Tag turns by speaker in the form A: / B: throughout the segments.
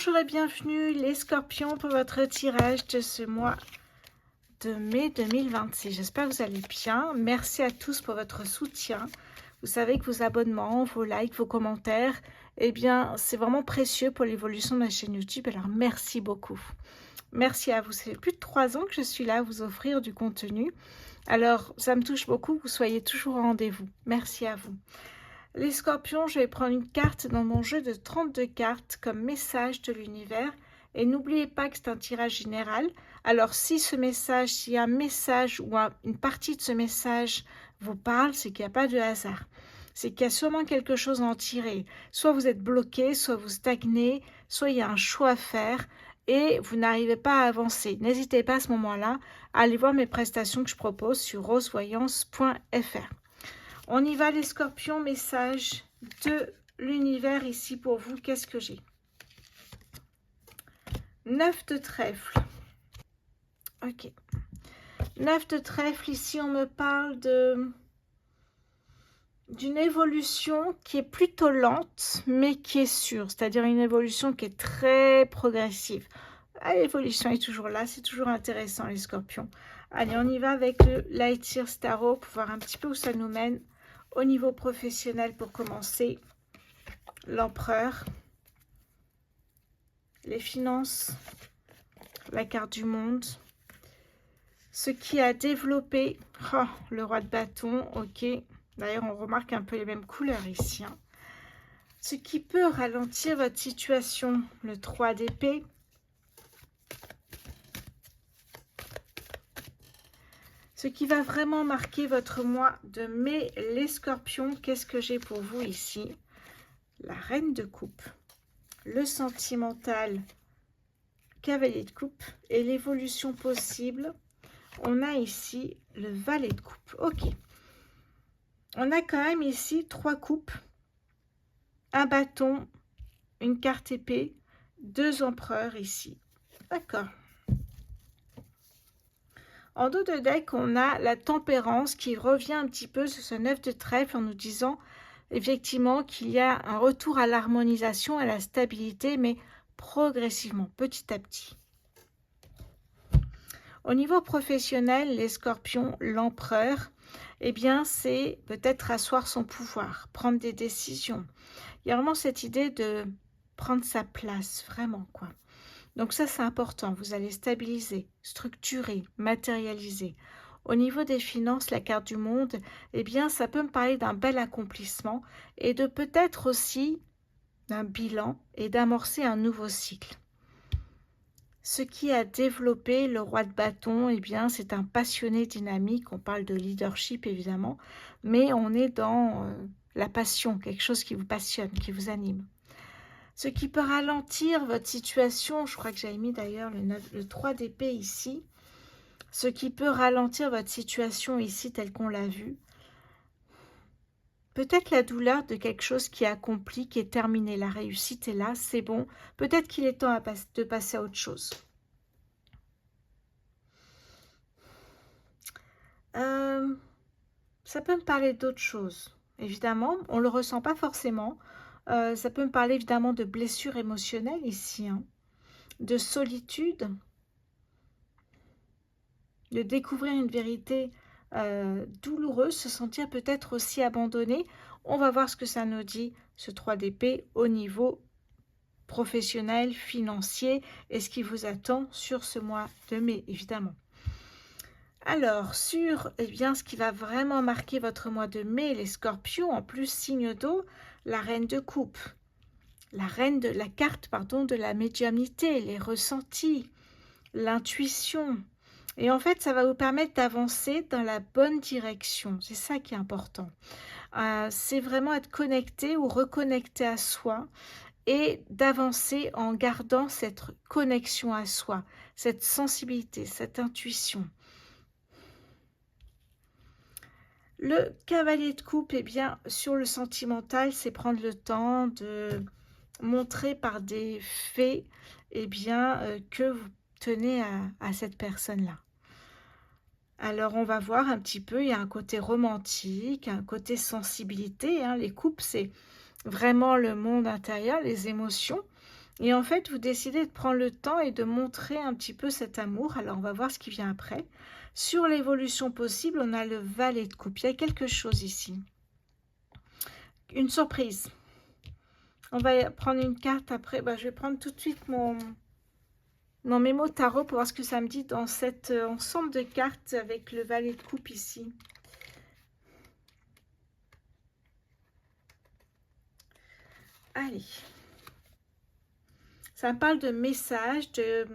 A: Bonjour et bienvenue les scorpions pour votre tirage de ce mois de mai 2026. J'espère que vous allez bien. Merci à tous pour votre soutien. Vous savez que vos abonnements, vos likes, vos commentaires, eh bien, c'est vraiment précieux pour l'évolution de ma chaîne YouTube. Alors, merci beaucoup. Merci à vous. Ça fait plus de 3 ans que je suis là à vous offrir du contenu. Alors, ça me touche beaucoup que vous soyez toujours au rendez-vous. Merci à vous. Les scorpions, je vais prendre une carte dans mon jeu de 32 cartes comme message de l'univers. Et n'oubliez pas que c'est un tirage général. Alors, si ce message, s'il y a un message ou une partie de ce message vous parle, c'est qu'il n'y a pas de hasard. C'est qu'il y a sûrement quelque chose à en tirer. Soit vous êtes bloqué, soit vous stagnez, soit il y a un choix à faire et vous n'arrivez pas à avancer. N'hésitez pas à ce moment-là à aller voir mes prestations que je propose sur rosevoyance.fr. On y va les scorpions, message de l'univers ici pour vous. Qu'est-ce que j'ai? 9 de trèfle. Ok. 9 de trèfle, ici on me parle d'une évolution qui est plutôt lente, mais qui est sûre. C'est-à-dire une évolution qui est très progressive. L'évolution est toujours là, c'est toujours intéressant les scorpions. Allez, on y va avec le Light Year Tarot pour voir un petit peu où ça nous mène. Au niveau professionnel, pour commencer, l'empereur, les finances, la carte du monde, ce qui a développé, le roi de bâton, ok, d'ailleurs on remarque un peu les mêmes couleurs ici, hein. Ce qui peut ralentir votre situation, le 3 d'épée, ce qui va vraiment marquer votre mois de mai, les scorpions. Qu'est-ce que j'ai pour vous ici? La reine de coupe, le sentimental, cavalier de coupe et l'évolution possible. On a ici le valet de coupe. Ok. On a quand même ici 3 coupes, un bâton, une carte épée, 2 empereurs ici. D'accord. En dos de deck, on a la tempérance qui revient un petit peu sur ce 9 de trèfle en nous disant effectivement qu'il y a un retour à l'harmonisation, à la stabilité, mais progressivement, petit à petit. Au niveau professionnel, les scorpions, l'empereur, eh bien, c'est peut-être asseoir son pouvoir, prendre des décisions. Il y a vraiment cette idée de prendre sa place, vraiment, quoi. Donc ça, c'est important. Vous allez stabiliser, structurer, matérialiser. Au niveau des finances, la carte du monde, eh bien, ça peut me parler d'un bel accomplissement et de peut-être aussi d'un bilan et d'amorcer un nouveau cycle. Ce qui a développé le roi de bâton, eh bien, c'est un passionné dynamique. On parle de leadership, évidemment, mais on est dans la passion, quelque chose qui vous passionne, qui vous anime. Ce qui peut ralentir votre situation, je crois que j'avais mis d'ailleurs le 3 d'épée ici, ce qui peut ralentir votre situation ici telle qu'on l'a vu, peut-être la douleur de quelque chose qui est accompli, qui est terminé, la réussite est là, c'est bon, peut-être qu'il est temps de passer à autre chose. Ça peut me parler d'autre chose, évidemment, on ne le ressent pas forcément. Ça peut me parler évidemment de blessures émotionnelles ici, hein, de solitude, de découvrir une vérité douloureuse, se sentir peut-être aussi abandonné. On va voir ce que ça nous dit, ce 3 d'épée, au niveau professionnel, financier, et ce qui vous attend sur ce mois de mai, évidemment. Alors, sur ce qui va vraiment marquer votre mois de mai, les scorpions, en plus signe d'eau, la reine de coupe, la carte de la médiumnité, les ressentis, l'intuition. Et en fait, ça va vous permettre d'avancer dans la bonne direction. C'est ça qui est important. C'est vraiment être connecté ou reconnecté à soi et d'avancer en gardant cette connexion à soi, cette sensibilité, cette intuition. Le cavalier de coupe, eh bien, sur le sentimental, c'est prendre le temps de montrer par des faits, eh bien, que vous tenez à cette personne-là. Alors, on va voir un petit peu, il y a un côté romantique, un côté sensibilité, hein. Les couples, c'est vraiment le monde intérieur, les émotions. Et en fait, vous décidez de prendre le temps et de montrer un petit peu cet amour. Alors, on va voir ce qui vient après. Sur l'évolution possible, on a le valet de coupe. Il y a quelque chose ici. Une surprise. On va prendre une carte après. Je vais prendre tout de suite mon mémo tarot pour voir ce que ça me dit dans cet ensemble de cartes avec le valet de coupe ici. Allez. Ça parle de messages, de...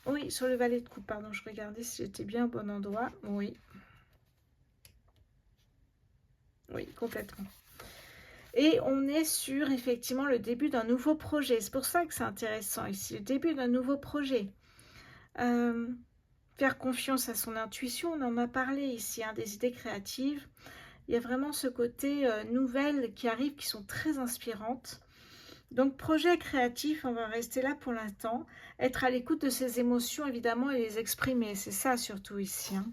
A: oui, sur le valet de coupe, pardon, je regardais si j'étais bien au bon endroit. Oui. Oui, complètement. Et on est sur, effectivement, le début d'un nouveau projet. C'est pour ça que c'est intéressant ici, le début d'un nouveau projet. Faire confiance à son intuition, on en a parlé ici, hein, des idées créatives. Il y a vraiment ce côté nouvelles qui arrivent, qui sont très inspirantes. Donc, projet créatif, on va rester là pour l'instant. Être à l'écoute de ses émotions, évidemment, et les exprimer. C'est ça, surtout, ici. Hein.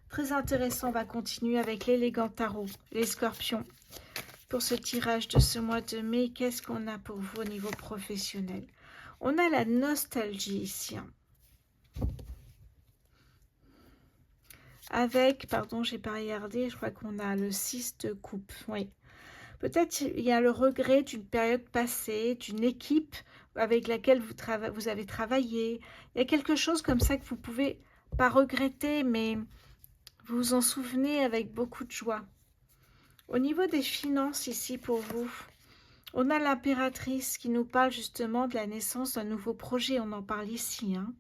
A: Très intéressant, on va continuer avec l'élégant tarot, les scorpions. Pour ce tirage de ce mois de mai, qu'est-ce qu'on a pour vous au niveau professionnel? On a la nostalgie ici. Hein. Avec, pardon, j'ai pas regardé, je crois qu'on a le 6 de coupe, oui. Peut-être il y a le regret d'une période passée, d'une équipe avec laquelle vous avez travaillé. Il y a quelque chose comme ça que vous pouvez pas regretter, mais vous vous en souvenez avec beaucoup de joie. Au niveau des finances ici pour vous, on a l'impératrice qui nous parle justement de la naissance d'un nouveau projet. On en parle ici. Hein.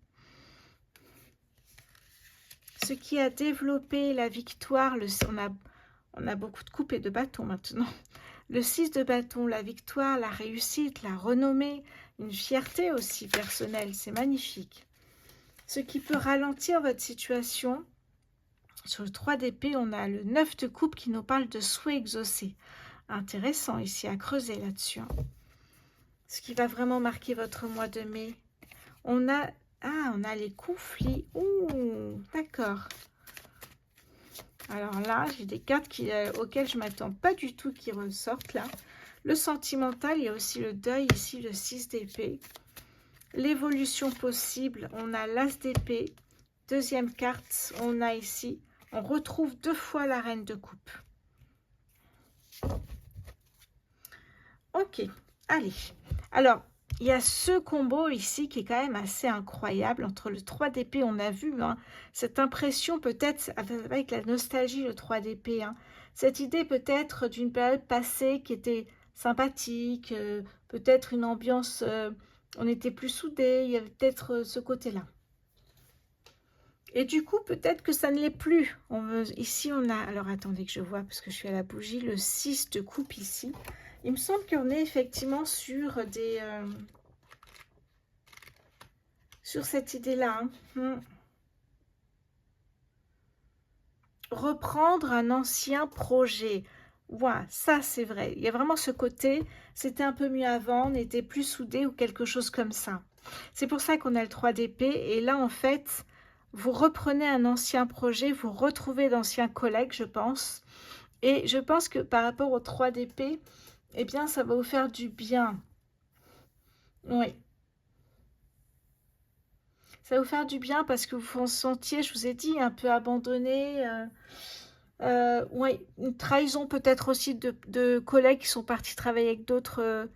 A: Ce qui a développé la victoire, on a beaucoup de coupes et de bâtons maintenant. Le 6 de bâton, la victoire, la réussite, la renommée, une fierté aussi personnelle, c'est magnifique. Ce qui peut ralentir votre situation, sur le 3 d'épée, on a le 9 de coupe qui nous parle de souhait exaucé. Intéressant ici à creuser là-dessus. Hein. Ce qui va vraiment marquer votre mois de mai. On a les conflits. Ouh, d'accord. Alors là, j'ai des cartes auxquelles je ne m'attends pas du tout qui ressortent là. Le sentimental, il y a aussi le deuil ici, le 6 d'épée. L'évolution possible, on a l'as d'épée. Deuxième carte, on a ici, on retrouve 2 fois la reine de coupe. Ok, allez. Alors, il y a ce combo ici qui est quand même assez incroyable. Entre le 3 d'épée, on a vu hein, cette impression peut-être avec la nostalgie, le 3 d'épée. Hein, cette idée peut-être d'une période passée qui était sympathique, peut-être une ambiance, on était plus soudés, il y avait peut-être ce côté-là. Et du coup, peut-être que ça ne l'est plus. Ici, on a... Alors, attendez que je vois, parce que je suis à la bougie, le 6 de coupe ici. Il me semble qu'on est effectivement sur des... sur cette idée-là. Hein. Reprendre un ancien projet. Ouais, ça, c'est vrai. Il y a vraiment ce côté, c'était un peu mieux avant, on était plus soudés ou quelque chose comme ça. C'est pour ça qu'on a le 3 d'épée. Et là, en fait... Vous reprenez un ancien projet, vous retrouvez d'anciens collègues, je pense. Et je pense que par rapport au 3 d'épée, eh bien, ça va vous faire du bien. Oui. Ça va vous faire du bien parce que vous vous sentiez, je vous ai dit, un peu abandonné. Oui, une trahison peut-être aussi de collègues qui sont partis travailler avec d'autres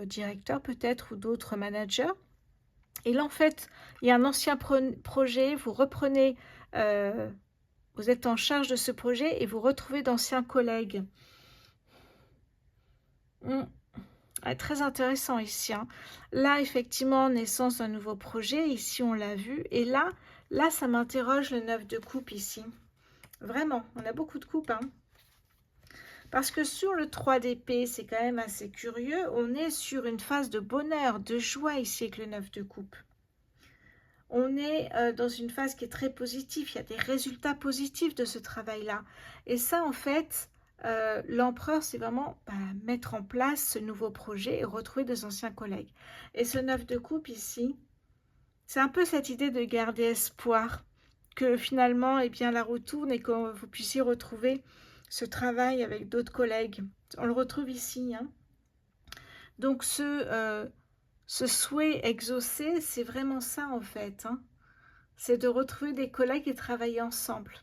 A: directeurs peut-être ou d'autres managers. Et là, en fait, il y a un ancien projet, vous reprenez, vous êtes en charge de ce projet et vous retrouvez d'anciens collègues. Très intéressant ici. Hein. Là, effectivement, naissance d'un nouveau projet. Ici, on l'a vu. Et là, ça m'interroge le 9 de coupe ici. Vraiment, on a beaucoup de coupes. Hein. Parce que sur le 3 d'épée, c'est quand même assez curieux. On est sur une phase de bonheur, de joie ici avec le 9 de coupe. On est dans une phase qui est très positive. Il y a des résultats positifs de ce travail-là. Et ça, en fait, l'empereur, c'est vraiment mettre en place ce nouveau projet et retrouver des anciens collègues. Et ce 9 de coupe ici, c'est un peu cette idée de garder espoir. que finalement, eh bien, la roue tourne et que vous puissiez retrouver ce travail avec d'autres collègues. On le retrouve ici, hein. Donc, ce souhait exaucé, c'est vraiment ça, en fait, hein. C'est de retrouver des collègues et travailler ensemble.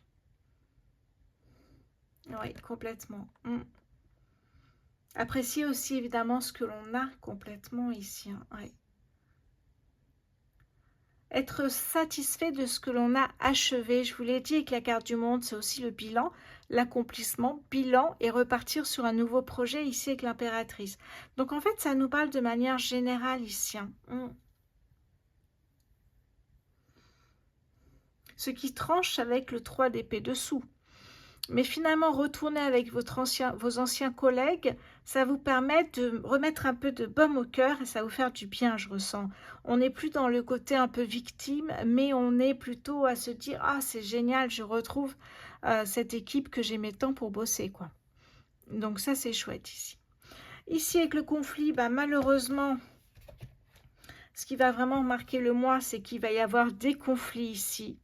A: Oui, complètement. Apprécier aussi, évidemment, ce que l'on a complètement ici, hein. Ouais. Être satisfait de ce que l'on a achevé. Je vous l'ai dit avec la carte du monde, c'est aussi le bilan, l'accomplissement, bilan et repartir sur un nouveau projet ici avec l'impératrice. Donc en fait, ça nous parle de manière générale ici, hein. Ce qui tranche avec le 3 d'épée dessous. Mais finalement, retourner avec vos anciens collègues, ça vous permet de remettre un peu de baume au cœur et ça va vous faire du bien, je ressens. On n'est plus dans le côté un peu victime, mais on est plutôt à se dire « Ah, c'est génial, je retrouve cette équipe que j'aimais tant pour bosser. » quoi. Donc ça, c'est chouette ici. Ici, avec le conflit, bah, malheureusement, ce qui va vraiment marquer le mois, c'est qu'il va y avoir des conflits ici.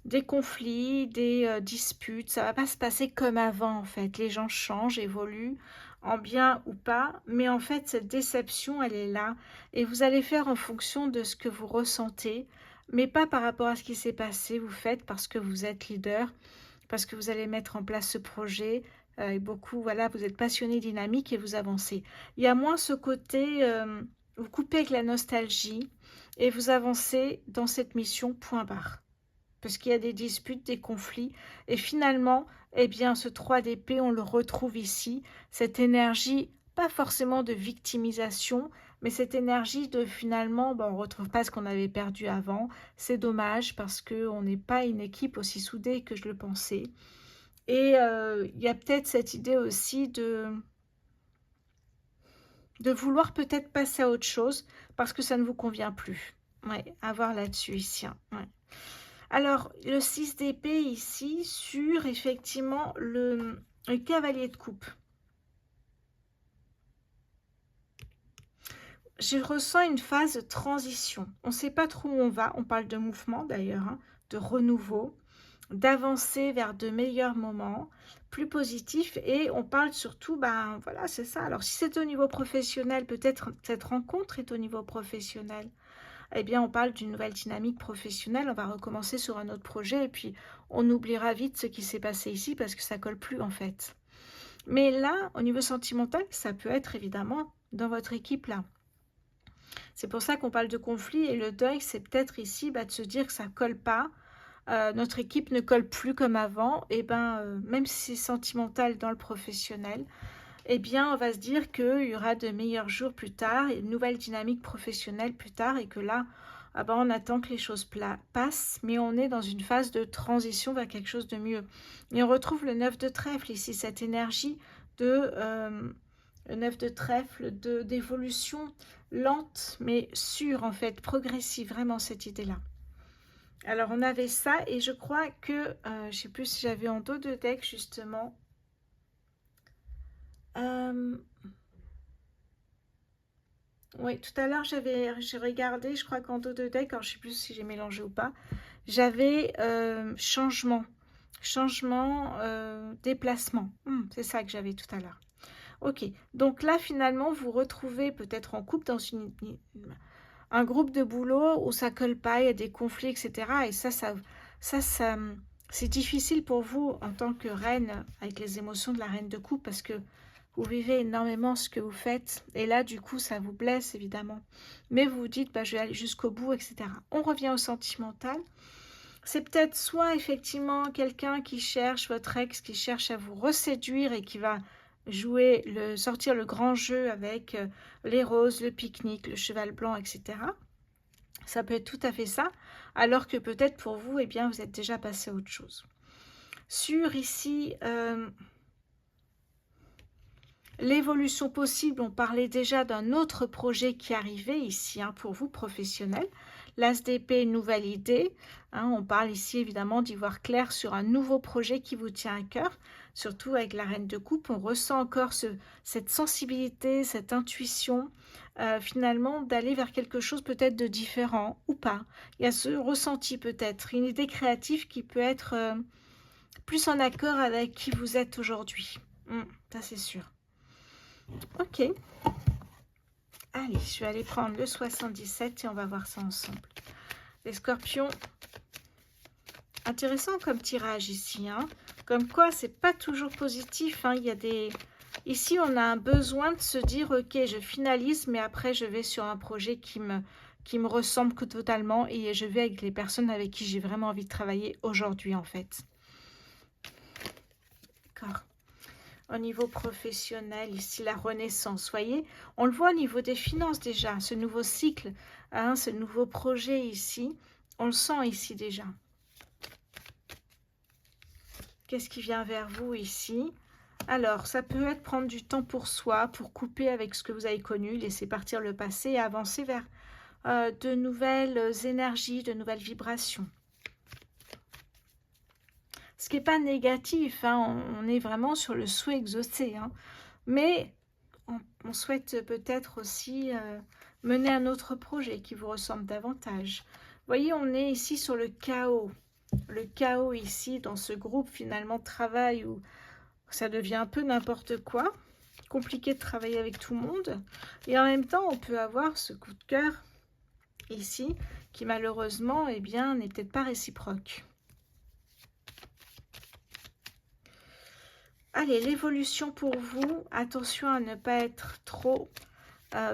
A: Des conflits, des disputes, ça va pas se passer comme avant en fait. Les gens changent, évoluent, en bien ou pas, mais en fait cette déception elle est là et vous allez faire en fonction de ce que vous ressentez, mais pas par rapport à ce qui s'est passé. Vous faites parce que vous êtes leader, parce que vous allez mettre en place ce projet et beaucoup, voilà, vous êtes passionné, dynamique et vous avancez. Il y a moins ce côté, vous coupez avec la nostalgie et vous avancez dans cette mission point barre. Parce qu'il y a des disputes, des conflits. Et finalement, eh bien, ce 3 d'épée, on le retrouve ici. Cette énergie, pas forcément de victimisation, mais cette énergie de finalement, on ne retrouve pas ce qu'on avait perdu avant. C'est dommage parce qu'on n'est pas une équipe aussi soudée que je le pensais. Et il y a peut-être cette idée aussi de vouloir peut-être passer à autre chose parce que ça ne vous convient plus. Ouais, à voir là-dessus ici. Hein. Ouais. Alors, le 6 d'épée ici, sur effectivement le cavalier de coupe. Je ressens une phase de transition. On ne sait pas trop où on va. On parle de mouvement d'ailleurs, hein, de renouveau, d'avancer vers de meilleurs moments, plus positifs. Et on parle surtout, ben voilà, c'est ça. Alors, si c'est au niveau professionnel, peut-être cette rencontre est au niveau professionnel. Eh bien, on parle d'une nouvelle dynamique professionnelle, on va recommencer sur un autre projet et puis on oubliera vite ce qui s'est passé ici parce que ça colle plus en fait. Mais là, au niveau sentimental, ça peut être évidemment dans votre équipe là. C'est pour ça qu'on parle de conflit et le deuil, c'est peut-être ici de se dire que ça colle pas, notre équipe ne colle plus comme avant, et même si c'est sentimental dans le professionnel, eh bien, on va se dire qu'il y aura de meilleurs jours plus tard, et une nouvelle dynamique professionnelle plus tard, et que là, on attend que les choses passent, mais on est dans une phase de transition vers quelque chose de mieux. Et on retrouve le 9 de trèfle ici, cette énergie de le 9 de trèfle, d'évolution lente, mais sûre en fait, progressive, vraiment cette idée-là. Alors, on avait ça, et je crois que, je ne sais plus si j'avais en dos de deck justement, oui, tout à l'heure, j'ai regardé, je crois qu'en dos de deck, alors je ne sais plus si j'ai mélangé ou pas, j'avais changement, déplacement. C'est ça que j'avais tout à l'heure. Ok, donc là, finalement, vous retrouvez peut-être en couple dans un groupe de boulot où ça colle pas, il y a des conflits, etc. Et ça c'est difficile pour vous en tant que reine, avec les émotions de la reine de coupe, parce que vous vivez énormément ce que vous faites. Et là, du coup, ça vous blesse, évidemment. Mais vous vous dites, je vais aller jusqu'au bout, etc. On revient au sentimental. C'est peut-être soit, effectivement, quelqu'un qui cherche, votre ex, qui cherche à vous reséduire et qui va jouer, sortir le grand jeu avec les roses, le pique-nique, le cheval blanc, etc. Ça peut être tout à fait ça. Alors que peut-être pour vous, eh bien, vous êtes déjà passé à autre chose. Sur ici... l'évolution possible, on parlait déjà d'un autre projet qui arrivait ici, pour vous, professionnel. L'As d'épée, nouvelle idée. On parle ici évidemment d'y voir clair sur un nouveau projet qui vous tient à cœur. Surtout avec la reine de coupe, on ressent encore cette sensibilité, cette intuition, finalement d'aller vers quelque chose peut-être de différent ou pas. Il y a ce ressenti peut-être, une idée créative qui peut être plus en accord avec qui vous êtes aujourd'hui. Ça c'est sûr. Ok. Allez, je vais aller prendre le 77 et on va voir ça ensemble. Les scorpions, intéressant comme tirage ici, hein. Comme quoi c'est pas toujours positif, hein. Il y a des... Ici on a un besoin de se dire ok, je finalise, mais après je vais sur un projet qui me ressemble totalement et je vais avec les personnes avec qui j'ai vraiment envie de travailler aujourd'hui en fait. D'accord. Au niveau professionnel, ici la renaissance, voyez, on le voit au niveau des finances déjà, ce nouveau cycle, hein, ce nouveau projet ici, on le sent ici déjà. Qu'est-ce qui vient vers vous ici? Alors, ça peut être prendre du temps pour soi, pour couper avec ce que vous avez connu, laisser partir le passé et avancer vers de nouvelles énergies, de nouvelles vibrations. Ce qui n'est pas négatif, hein, on est vraiment sur le souhait exaucé, hein, mais on souhaite peut-être aussi mener un autre projet qui vous ressemble davantage. Vous voyez, on est ici sur le chaos. Le chaos ici, dans ce groupe finalement de travail où ça devient un peu n'importe quoi. Compliqué de travailler avec tout le monde. Et en même temps, on peut avoir ce coup de cœur ici qui malheureusement, eh bien, n'est peut-être pas réciproque. Allez, l'évolution pour vous, attention à ne pas être trop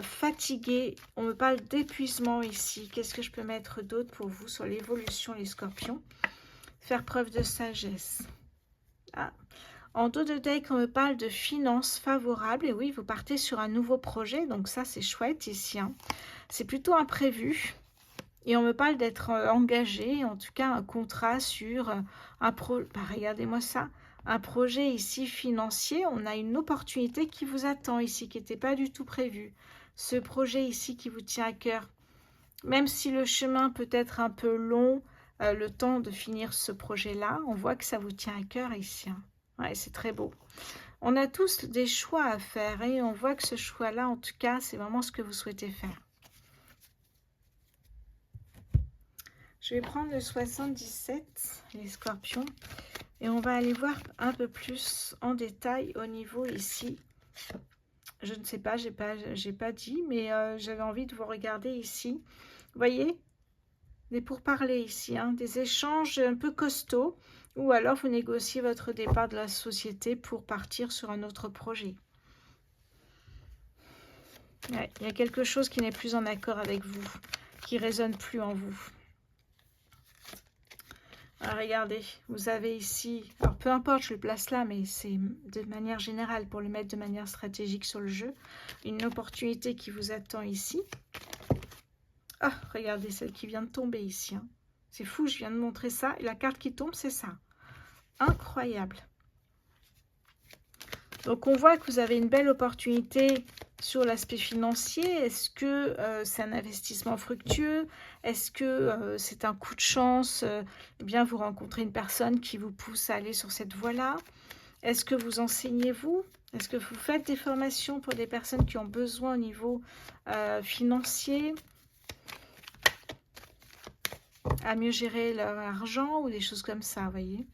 A: fatigué. On me parle d'épuisement ici. Qu'est-ce que je peux mettre d'autre pour vous sur l'évolution, les scorpions? Faire preuve de sagesse. Ah. En dos de deck, on me parle de finances favorables. Et oui, vous partez sur un nouveau projet, donc ça, c'est chouette ici, hein. C'est plutôt imprévu. Et on me parle d'être engagé, en tout cas un contrat sur un projet. Bah, regardez-moi ça. Un projet ici financier, on a une opportunité qui vous attend ici, qui n'était pas du tout prévue. Ce projet ici qui vous tient à cœur, même si le chemin peut être un peu long, le temps de finir ce projet-là, on voit que ça vous tient à cœur ici, hein. Ouais, c'est très beau. On a tous des choix à faire et on voit que ce choix-là, en tout cas, c'est vraiment ce que vous souhaitez faire. Je vais prendre le 77, les scorpions. Et on va aller voir un peu plus en détail au niveau ici. Je ne sais pas, j'ai pas dit, mais j'avais envie de vous regarder ici. Vous voyez, des pourparlers ici, hein, des échanges un peu costauds, ou alors vous négociez votre départ de la société pour partir sur un autre projet. Ouais, il y a quelque chose qui n'est plus en accord avec vous, qui ne résonne plus en vous. Alors, regardez, vous avez ici, alors peu importe, je le place là, mais c'est de manière générale pour le mettre de manière stratégique sur le jeu, une opportunité qui vous attend ici. Ah, regardez celle qui vient de tomber ici, hein. C'est fou, je viens de montrer ça, et la carte qui tombe, c'est ça. Incroyable. Donc, on voit que vous avez une belle opportunité sur l'aspect financier. Est-ce que c'est un investissement fructueux? Est-ce que c'est un coup de chance? Eh bien, vous rencontrez une personne qui vous pousse à aller sur cette voie-là. Est-ce que vous enseignez vous? Est-ce que vous faites des formations pour des personnes qui ont besoin au niveau financier, à mieux gérer leur argent ou des choses comme ça, vous voyez?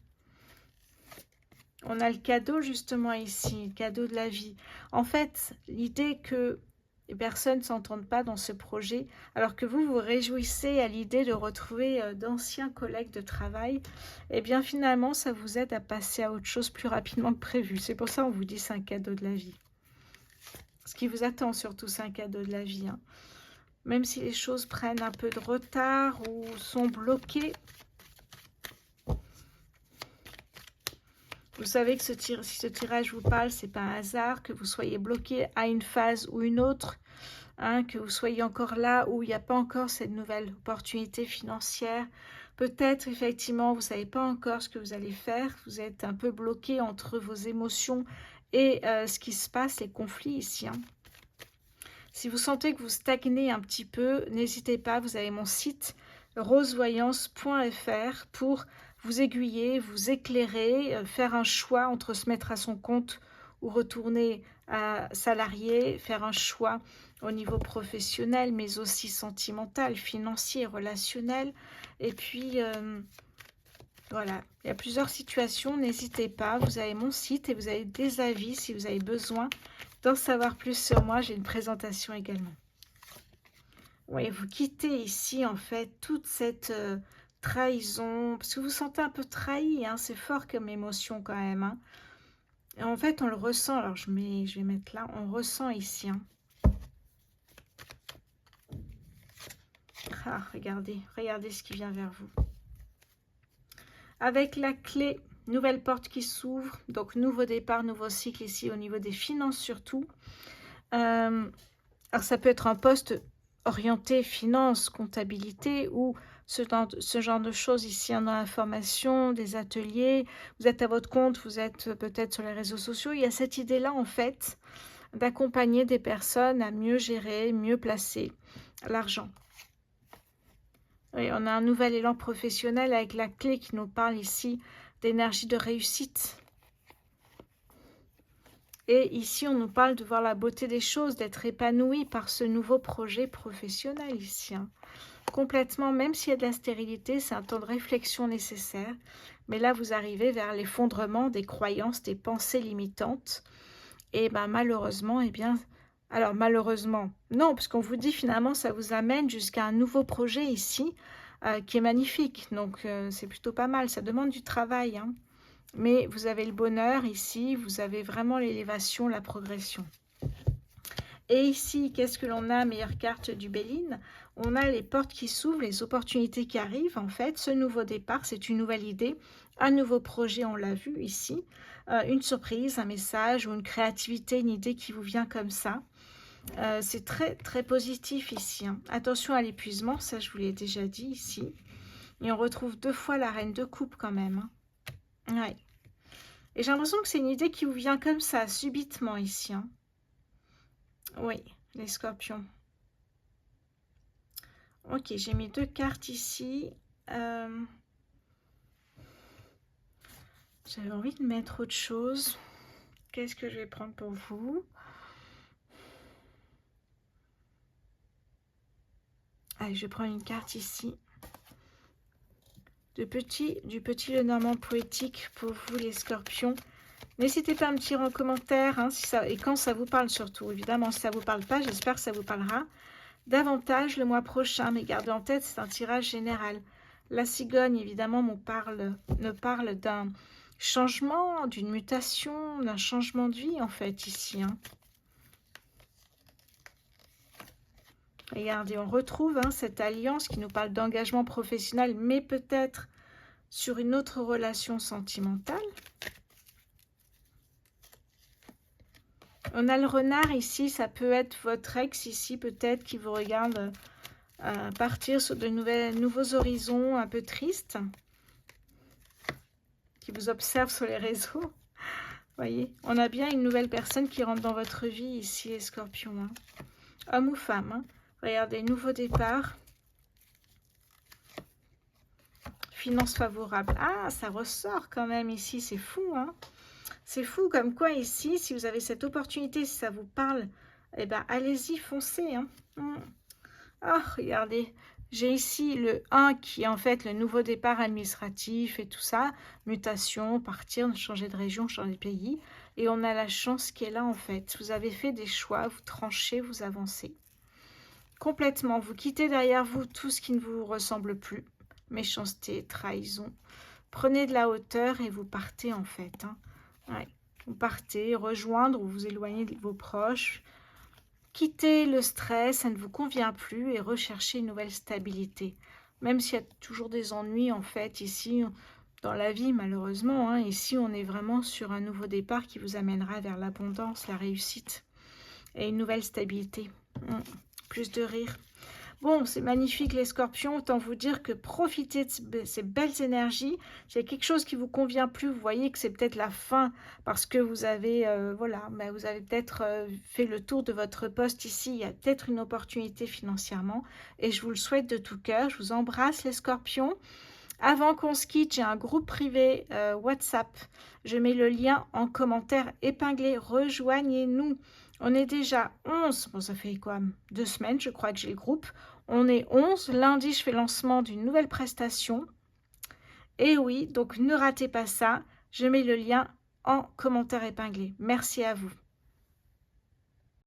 A: On a le cadeau justement ici, le cadeau de la vie. En fait, l'idée que les personnes ne s'entendent pas dans ce projet, alors que vous vous réjouissez à l'idée de retrouver d'anciens collègues de travail, eh bien finalement, ça vous aide à passer à autre chose plus rapidement que prévu. C'est pour ça qu'on vous dit c'est un cadeau de la vie. Ce qui vous attend surtout, c'est un cadeau de la vie, hein. Même si les choses prennent un peu de retard ou sont bloquées, vous savez que si ce tirage vous parle, c'est pas un hasard, que vous soyez bloqué à une phase ou une autre, hein, que vous soyez encore là où il n'y a pas encore cette nouvelle opportunité financière. Peut-être, effectivement, vous ne savez pas encore ce que vous allez faire. Vous êtes un peu bloqué entre vos émotions et ce qui se passe, les conflits ici, hein. Si vous sentez que vous stagnez un petit peu, n'hésitez pas, vous avez mon site rosevoyance.fr pour vous aiguiller, vous éclairer, faire un choix entre se mettre à son compte ou retourner salarié, faire un choix au niveau professionnel, mais aussi sentimental, financier, relationnel. Et puis, voilà, il y a plusieurs situations, n'hésitez pas, vous avez mon site et vous avez des avis si vous avez besoin d'en savoir plus sur moi, j'ai une présentation également. Oui, vous quittez ici en fait toute cette trahison, parce que vous vous sentez un peu trahi, hein, c'est fort comme émotion quand même. Hein. Et en fait, on le ressent, alors je vais mettre là, on ressent ici. Hein. Ah, regardez ce qui vient vers vous. Avec la clé, nouvelle porte qui s'ouvre, donc nouveau départ, nouveau cycle ici au niveau des finances surtout. Alors ça peut être un poste orienté finance, comptabilité ou ce genre de choses ici dans l'information, des ateliers, vous êtes à votre compte, vous êtes peut-être sur les réseaux sociaux. Il y a cette idée-là en fait d'accompagner des personnes à mieux gérer, mieux placer l'argent. Oui, on a un nouvel élan professionnel avec la clé qui nous parle ici d'énergie de réussite. Et ici, on nous parle de voir la beauté des choses, d'être épanoui par ce nouveau projet professionnel ici. Hein. Complètement, même s'il y a de la stérilité, c'est un temps de réflexion nécessaire. Mais là, vous arrivez vers l'effondrement des croyances, des pensées limitantes. Et ben, malheureusement, alors malheureusement, non, parce qu'on vous dit finalement, ça vous amène jusqu'à un nouveau projet ici, qui est magnifique. Donc, c'est plutôt pas mal. Ça demande du travail, hein. Mais vous avez le bonheur ici, vous avez vraiment l'élévation, la progression. Et ici, qu'est-ce que l'on a? Meilleure carte du Béline. On a les portes qui s'ouvrent, les opportunités qui arrivent. En fait, ce nouveau départ, c'est une nouvelle idée, un nouveau projet, on l'a vu ici. Une surprise, un message ou une créativité, une idée qui vous vient comme ça. C'est très, très positif ici. Hein. Attention à l'épuisement, ça je vous l'ai déjà dit ici. Et on retrouve 2 fois la reine de coupe quand même. Hein. Ouais. Et j'ai l'impression que c'est une idée qui vous vient comme ça, subitement ici. Hein. Oui, les scorpions. Ok, j'ai mis 2 cartes ici. J'avais envie de mettre autre chose. Qu'est-ce que je vais prendre pour vous? Allez, je vais prendre une carte ici. Du petit Lenormand poétique pour vous les scorpions. N'hésitez pas à me tirer en commentaire hein, si ça, et quand ça vous parle surtout. Évidemment, si ça ne vous parle pas, j'espère que ça vous parlera davantage le mois prochain. Mais gardez en tête, c'est un tirage général. La cigogne, évidemment, me parle d'un changement, d'une mutation, d'un changement de vie, en fait, ici. Hein. Regardez, on retrouve hein, cette alliance qui nous parle d'engagement professionnel, mais peut-être sur une autre relation sentimentale. On a le renard ici, ça peut être votre ex ici, peut-être, qui vous regarde partir sur de nouveaux horizons un peu tristes, qui vous observe sur les réseaux. Voyez, on a bien une nouvelle personne qui rentre dans votre vie ici, les scorpions. Hein. Homme ou femme. Hein. Regardez, nouveau départ. Finances favorables. Ah, ça ressort quand même ici, c'est fou. Hein. C'est fou comme quoi ici, si vous avez cette opportunité, si ça vous parle, eh ben allez-y, foncez. Hein. Oh, regardez, j'ai ici le 1 qui est en fait le nouveau départ administratif et tout ça, mutation, partir, changer de région, changer de pays. Et on a la chance qui est là en fait. Vous avez fait des choix, vous tranchez, vous avancez. Complètement, vous quittez derrière vous tout ce qui ne vous ressemble plus. Méchanceté, trahison. Prenez de la hauteur et vous partez en fait. Hein. Ouais. Vous partez, rejoindre ou vous éloigner de vos proches. Quittez le stress, ça ne vous convient plus et recherchez une nouvelle stabilité. Même s'il y a toujours des ennuis en fait ici dans la vie malheureusement. Hein, ici on est vraiment sur un nouveau départ qui vous amènera vers l'abondance, la réussite et une nouvelle stabilité. Plus de rire. Bon, c'est magnifique les scorpions, autant vous dire que profitez de ces belles énergies. S'il y a quelque chose qui ne vous convient plus, vous voyez que c'est peut-être la fin parce que vous avez, voilà, vous avez peut-être fait le tour de votre poste ici. Il y a peut-être une opportunité financièrement et je vous le souhaite de tout cœur. Je vous embrasse les scorpions. Avant qu'on se quitte, j'ai un groupe privé WhatsApp. Je mets le lien en commentaire épinglé. Rejoignez-nous. On est déjà 11. Bon, ça fait quoi? 2 semaines, je crois que j'ai le groupe. On est 11. Lundi, je fais lancement d'une nouvelle prestation. Et oui, donc ne ratez pas ça. Je mets le lien en commentaire épinglé. Merci à vous.